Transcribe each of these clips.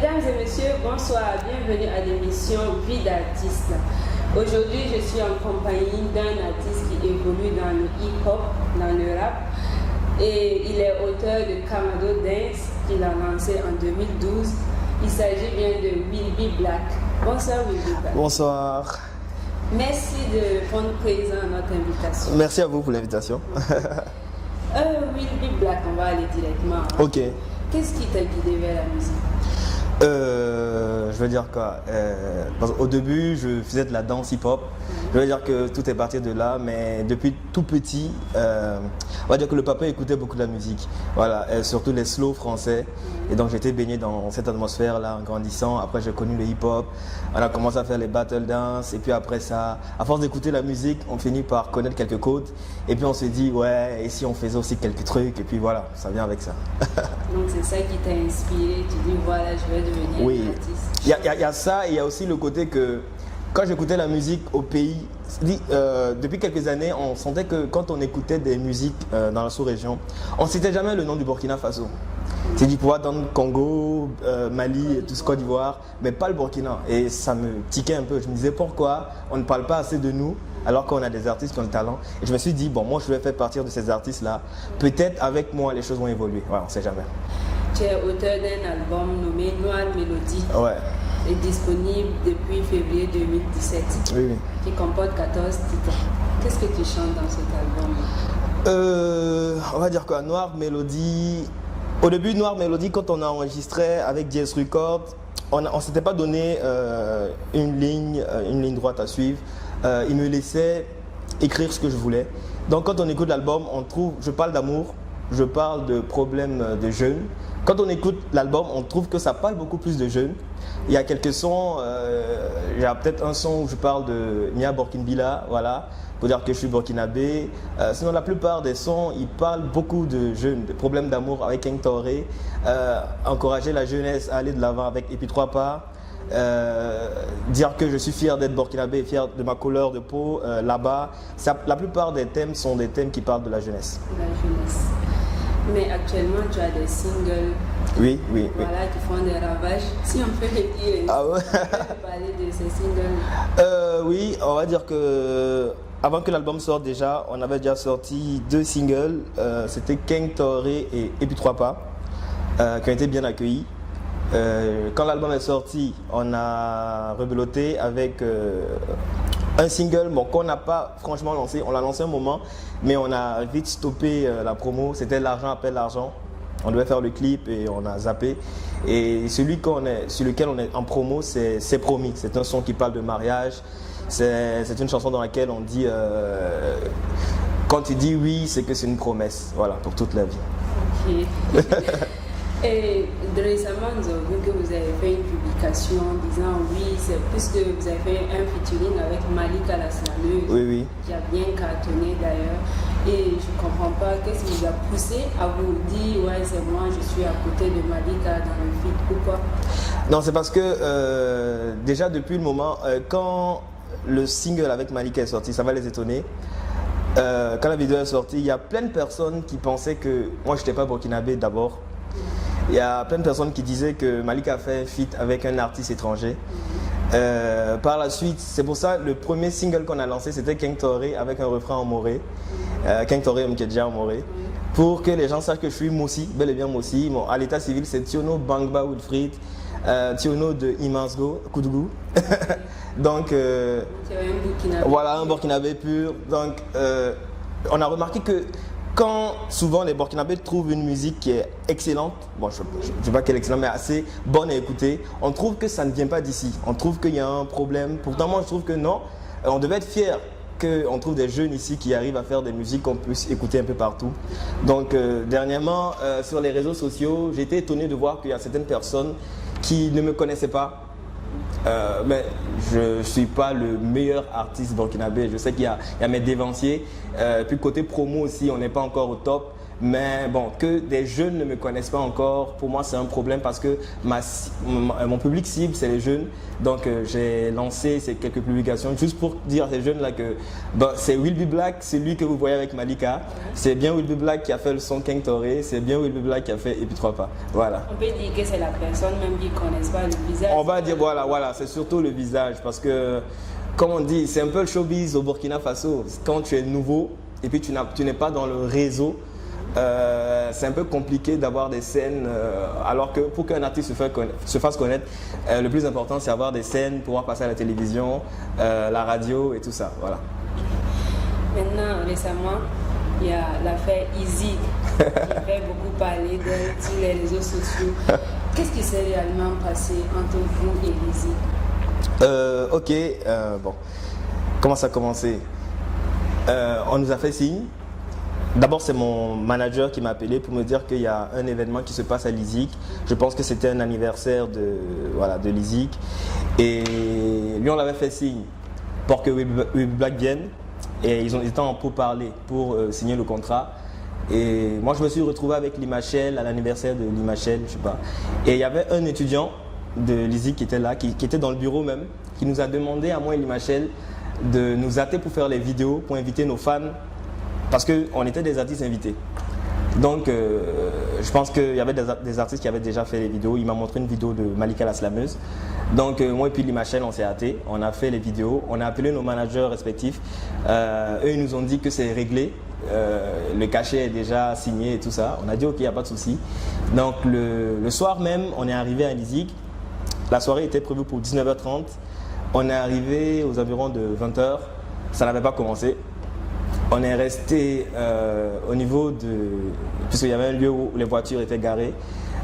Mesdames et messieurs, bonsoir, bienvenue à l'émission Vie d'artiste. Aujourd'hui, je suis en compagnie d'un artiste qui évolue dans le hip-hop, dans le rap. Et il est auteur de Kamado Dance, qu'il a lancé en 2012. Il s'agit bien de Will Be Black. Bonsoir Will Be Black. Bonsoir. Merci de répondre présent à notre invitation. Merci à vous pour l'invitation. Will Be Black, on va aller directement. Ok. Qu'est-ce qui t'a guidé vers la musique? Je veux dire quoi, au début, je faisais de la danse hip-hop. Je veux dire que tout est parti de là, mais depuis tout petit, on va dire que le papa écoutait beaucoup de la musique. Voilà, et surtout les slow français. Et donc j'étais baigné dans cette atmosphère-là en grandissant. Après, j'ai connu le hip-hop. On a commencé à faire les battle dance. Et puis après ça, à force d'écouter la musique, on finit par connaître quelques codes. Et puis on se dit, ouais, et si on faisait aussi quelques trucs? Et puis voilà, ça vient avec ça. Donc c'est ça qui t'a inspiré, tu dis voilà, je vais devenir artiste. Il y a ça, et il y a aussi le côté que quand j'écoutais la musique au pays, depuis quelques années, on sentait que quand on écoutait des musiques dans la sous-région, on ne citait jamais le nom du Burkina Faso. C'est du pouvoir dans le Congo, Mali, tout ce Côte d'Ivoire, mais pas le Burkina. Et ça me tiquait un peu. Je me disais pourquoi on ne parle pas assez de nous alors qu'on a des artistes qui ont le talent. Et je me suis dit, bon, moi je vais faire partir de ces artistes-là. Peut-être avec moi les choses vont évoluer. Ouais, on ne sait jamais. Tu es auteur d'un album nommé Noir Mélodie. Ouais. Est disponible depuis février 2017. Oui, oui. Qui comporte 14 titres. Qu'est-ce que tu chantes dans cet album? On va dire quoi, Noir Mélodie. Au début, Noir Mélodie, quand on a enregistré avec DS Records, on ne s'était pas donné une ligne droite à suivre. Il me laissait écrire ce que je voulais. Donc quand on écoute l'album, on trouve, je parle d'amour, je parle de problèmes de jeunes. Quand on écoute l'album, on trouve que ça parle beaucoup plus de jeunes. Il y a quelques sons, il y a peut-être un son où je parle de Nia Borkinbila, voilà, pour dire que je suis burkinabé. Sinon, la plupart des sons, ils parlent beaucoup de jeunes, de problèmes d'amour avec King Touré, encourager la jeunesse à aller de l'avant avec Et puis trois pas. Dire que je suis fier d'être burkinabé et fier de ma couleur de peau là-bas. La plupart des thèmes sont des thèmes qui parlent de la jeunesse. La jeunesse. Mais actuellement, tu as des singles. Oui. Voilà, qui font des ravages. Si on peut le dire, ah ouais. on peut parler de ces singles. Oui, on va dire que avant que l'album sorte déjà, on avait déjà sorti 2 singles. C'était King Touré et puis trois pas, qui ont été bien accueillis. Quand l'album est sorti, on a rebeloté avec un single qu'on n'a pas franchement lancé. On l'a lancé un moment, mais on a vite stoppé la promo. C'était L'argent appelle l'argent. On devait faire le clip et on a zappé. Et celui sur lequel on est en promo, c'est Promis. C'est un son qui parle de mariage. C'est une chanson dans laquelle on dit quand tu dis oui, c'est que c'est une promesse. Voilà, pour toute la vie. Ok. Et récemment, nous avons vu que vous avez fait une publication disant oui, c'est puisque vous avez fait un featuring avec Malika la slameuse, oui. Qui a bien cartonné d'ailleurs. Et je ne comprends pas qu'est-ce qui vous a poussé à vous dire ouais, c'est moi, je suis à côté de Malika dans le feat ou quoi? Non, c'est parce que déjà depuis le moment, quand le single avec Malika est sorti, ça va les étonner. Quand la vidéo est sortie, il y a plein de personnes qui pensaient que moi je n'étais pas burkinabé d'abord. Il y a plein de personnes qui disaient que Malika a fait un feat avec un artiste étranger. Par la suite, c'est pour ça le premier single qu'on a lancé, c'était King Touré avec un refrain en moré. King Touré Mkedja en moré. Pour que les gens sachent que je suis Moussi, bel et bien Moussi. Bon, à l'état civil, c'est Tiono Bangba Wilfried, Tiono de Imansgo, Koudougou. Donc, voilà, un burkinabé pur. Donc, on a remarqué que quand souvent les burkinabés trouvent une musique qui est excellente, bon je ne sais pas qu'elle est excellente mais assez bonne à écouter, on trouve que ça ne vient pas d'ici, on trouve qu'il y a un problème. Pourtant moi je trouve que non, on devait être fiers qu'on trouve des jeunes ici qui arrivent à faire des musiques qu'on puisse écouter un peu partout. Donc dernièrement sur les réseaux sociaux, j'ai été étonné de voir qu'il y a certaines personnes qui ne me connaissaient pas. Mais je ne suis pas le meilleur artiste burkinabé. Je sais qu'il y a mes dévanciers. Puis côté promo aussi, on n'est pas encore au top. Mais bon, que des jeunes ne me connaissent pas encore, pour moi c'est un problème parce que mon public cible c'est les jeunes. Donc j'ai lancé ces quelques publications juste pour dire à ces jeunes là que c'est Will Be Black, c'est lui que vous voyez avec Malika. C'est bien Will Be Black qui a fait le son King Toré, c'est bien Will Be Black qui a fait Et puis 3 pas. Voilà. On peut dire que c'est la personne même qui ne connaisse pas le visage. On va dire voilà, c'est surtout le visage parce que, comme on dit, c'est un peu le showbiz au Burkina Faso. Quand tu es nouveau et puis tu n'es pas dans le réseau, c'est un peu compliqué d'avoir des scènes, alors que pour qu'un artiste se fasse connaître, le plus important c'est avoir des scènes, pouvoir passer à la télévision, la radio et tout ça. Voilà. Maintenant, récemment, il y a l'affaire Easy qui fait beaucoup parler d'elle sur les réseaux sociaux. Qu'est-ce qui s'est réellement passé entre vous et Easy? Bon. Comment ça a commencé? On nous a fait signe. D'abord, c'est mon manager qui m'a appelé pour me dire qu'il y a un événement qui se passe à l'ISIC. Je pense que c'était un anniversaire de l'ISIC. Et lui, on l'avait fait signe pour que Will Black vienne. Et ils étaient en pourparlers pour signer le contrat. Et moi, je me suis retrouvé avec Limachel à l'anniversaire de Limachel, je sais pas. Et il y avait un étudiant de l'ISIC qui était là, qui était dans le bureau même, qui nous a demandé à moi et Limachel de nous hâter pour faire les vidéos, pour inviter nos fans. Parce qu'on était des artistes invités. Donc, je pense qu'il y avait des artistes qui avaient déjà fait les vidéos. Il m'a montré une vidéo de Malika la slameuse. Donc, moi et puis Limachel, on s'est hâtés. On a fait les vidéos. On a appelé nos managers respectifs. Eux, ils nous ont dit que c'est réglé. Le cachet est déjà signé et tout ça. On a dit, OK, il n'y a pas de souci. Donc, le soir même, on est arrivé à l'ISIC. La soirée était prévue pour 19h30. On est arrivé aux environs de 20h. Ça n'avait pas commencé. On est resté au niveau puisqu'il y avait un lieu où les voitures étaient garées,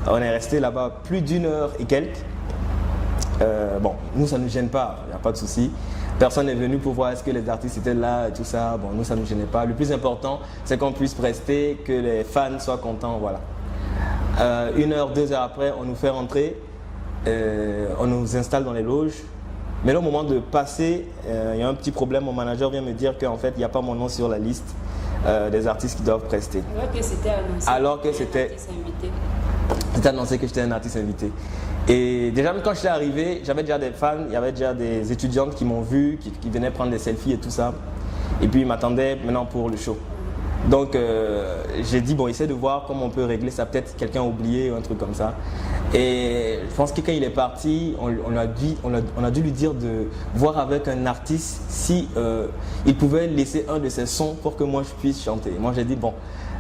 on est resté là-bas plus d'une heure et quelques. Bon, nous ça ne nous gêne pas, il n'y a pas de souci. Personne n'est venu pour voir est-ce que les artistes étaient là et tout ça. Bon, nous ça ne nous gênait pas. Le plus important, c'est qu'on puisse rester, que les fans soient contents, voilà. 1 heure, 2 heures après, on nous fait rentrer, on nous installe dans les loges. Mais là, au moment de passer, il y a un petit problème. Mon manager vient me dire qu'en fait, il n'y a pas mon nom sur la liste des artistes qui doivent prester. Alors que c'était annoncé. Alors que c'était annoncé que j'étais un artiste invité. Et déjà, même quand j'étais arrivé, j'avais déjà des fans, il y avait déjà des étudiantes qui m'ont vu, qui venaient prendre des selfies et tout ça. Et puis, ils m'attendaient maintenant pour le show. Donc, j'ai dit, bon, essaie de voir comment on peut régler ça. Peut-être quelqu'un a oublié ou un truc comme ça. Et je pense que quand il est parti, on a dû lui dire de voir avec un artiste si il pouvait laisser un de ses sons pour que moi je puisse chanter. Moi, j'ai dit, bon,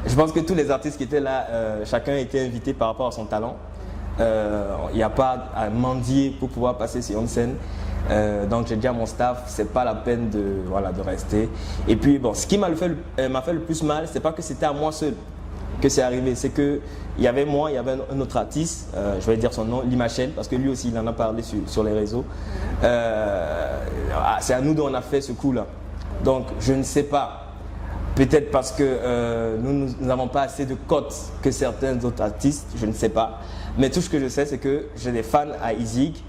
je pense que tous les artistes qui étaient là, chacun était invité par rapport à son talent. Il n'y a pas à mendier pour pouvoir passer sur une scène. Donc j'ai dit à mon staff, c'est pas la peine de rester. Et puis bon, ce qui m'a fait le plus mal, c'est pas que c'était à moi seul que c'est arrivé, c'est que il y avait moi, il y avait un autre artiste, je vais dire son nom, Limachel, parce que lui aussi il en a parlé sur les réseaux. C'est à nous dont on a fait ce coup-là. Donc je ne sais pas. Peut-être parce que nous n'avons pas assez de cotes que certains autres artistes, je ne sais pas. Mais tout ce que je sais, c'est que j'ai des fans à ISIC.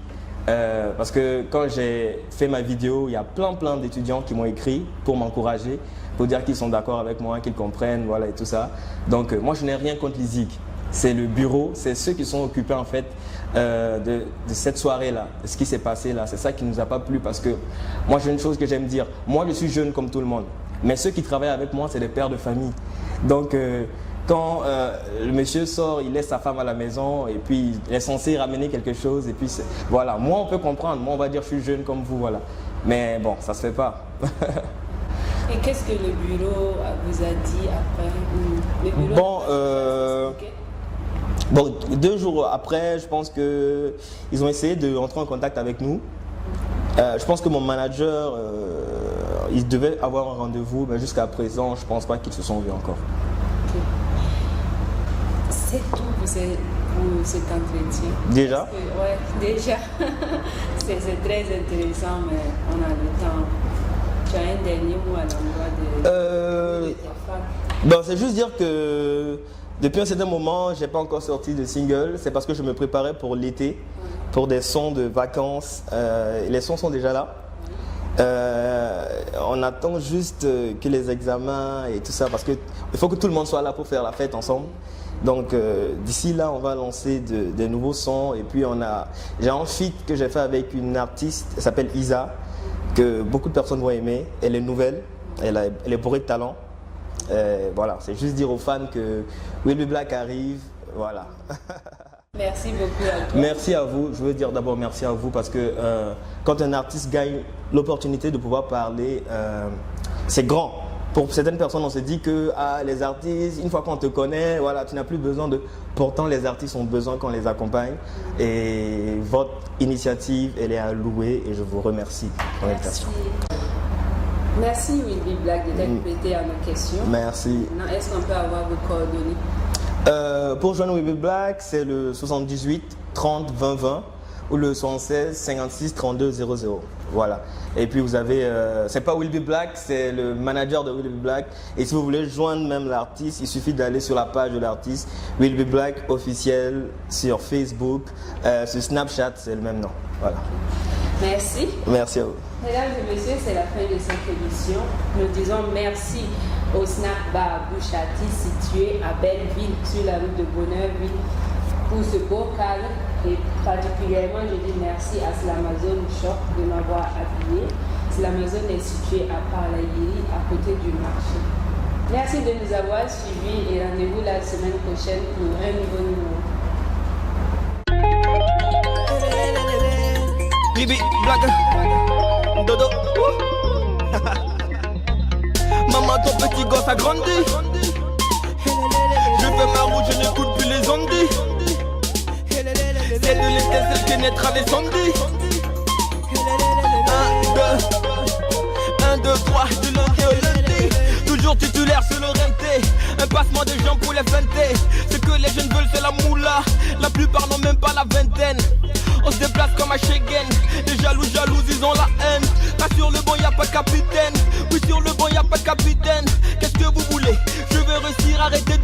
Parce que quand j'ai fait ma vidéo, il y a plein d'étudiants qui m'ont écrit pour m'encourager, pour dire qu'ils sont d'accord avec moi, qu'ils comprennent, voilà et tout ça. Donc moi je n'ai rien contre l'ISIC. C'est le bureau, c'est ceux qui sont occupés en fait de cette soirée-là, de ce qui s'est passé là. C'est ça qui ne nous a pas plu parce que moi j'ai une chose que j'aime dire. Moi je suis jeune comme tout le monde, mais ceux qui travaillent avec moi c'est des pères de famille. Donc quand le monsieur sort, il laisse sa femme à la maison et puis il est censé ramener quelque chose et puis voilà, moi on peut comprendre, moi on va dire je suis jeune comme vous, voilà. Mais bon, ça se fait pas. Et qu'est-ce que le bureau vous a dit après? Le bureau bon, 2 jours après, je pense qu'ils ont essayé de rentrer en contact avec nous. Je pense que mon manager, il devait avoir un rendez-vous, mais jusqu'à présent, je pense pas qu'ils se sont vus encore. C'est tout pour cet entretien. Déjà? Oui, déjà. c'est très intéressant, mais on a le temps. Tu as un dernier mot à l'endroit de ta femme? Bon, c'est juste dire que depuis un certain moment, je n'ai pas encore sorti de single. C'est parce que je me préparais pour l'été, pour des sons de vacances. Les sons sont déjà là. On attend juste que les examens et tout ça, parce qu'il faut que tout le monde soit là pour faire la fête ensemble. Donc d'ici là, on va lancer des nouveaux sons. Et puis j'ai un feat que j'ai fait avec une artiste, elle s'appelle Isa, que beaucoup de personnes vont aimer. Elle est nouvelle, elle est bourrée de talent. Voilà, c'est juste dire aux fans que Will Be Black arrive, voilà. Merci beaucoup à toi. Merci à vous. Je veux dire d'abord merci à vous parce que quand un artiste gagne l'opportunité de pouvoir parler, c'est grand. Pour certaines personnes, on se dit que les artistes, une fois qu'on te connaît, voilà, tu n'as plus besoin de... Pourtant, les artistes ont besoin qu'on les accompagne. Et votre initiative, elle est à louer et je vous remercie pour l'invitation. Merci Will Be Black de t'être prêté à nos questions. Merci. Maintenant, est-ce qu'on peut avoir vos coordonnées? Pour joindre Will Be Black, c'est le 78 30 20 20 ou le 76 56 32 00. Voilà. Et puis vous avez, c'est pas Will Be Black, c'est le manager de Will Be Black. Et si vous voulez joindre même l'artiste, il suffit d'aller sur la page de l'artiste Will Be Black officiel sur Facebook, sur Snapchat, c'est le même nom. Voilà. Merci. Merci à vous. Mesdames et messieurs, c'est la fin de cette émission. Nous disons merci au Snack Bar Bouchati situé à Belleville sur la route de Bonneurville pour ce beau cadre. Et particulièrement, je dis merci à Slamazone Shop de m'avoir habillé. Slamazone est situé à Parlayiri, à côté du marché. Merci de nous avoir suivis et rendez-vous la semaine prochaine pour un nouveau numéro. Bibi, blague, dodo. Maman, ton petit gosse a grandi. Je fais ma route, je n'écoute plus les ondis. C'est de l'étincelle qui naîtra les ondis. 1, 2, 3, du lundi au lundi. Toujours titulaire sur le renté. Un passement de jambes pour les feinter. Ce que les jeunes veulent c'est la moula. La plupart n'ont même pas la vingtaine. On se déplace comme à Schengen. Les jaloux, ils ont la haine. Pas sur le banc, y'a pas de capitaine. Oui, sur le banc, y'a pas de capitaine. Qu'est-ce que vous voulez? Je veux réussir, arrêter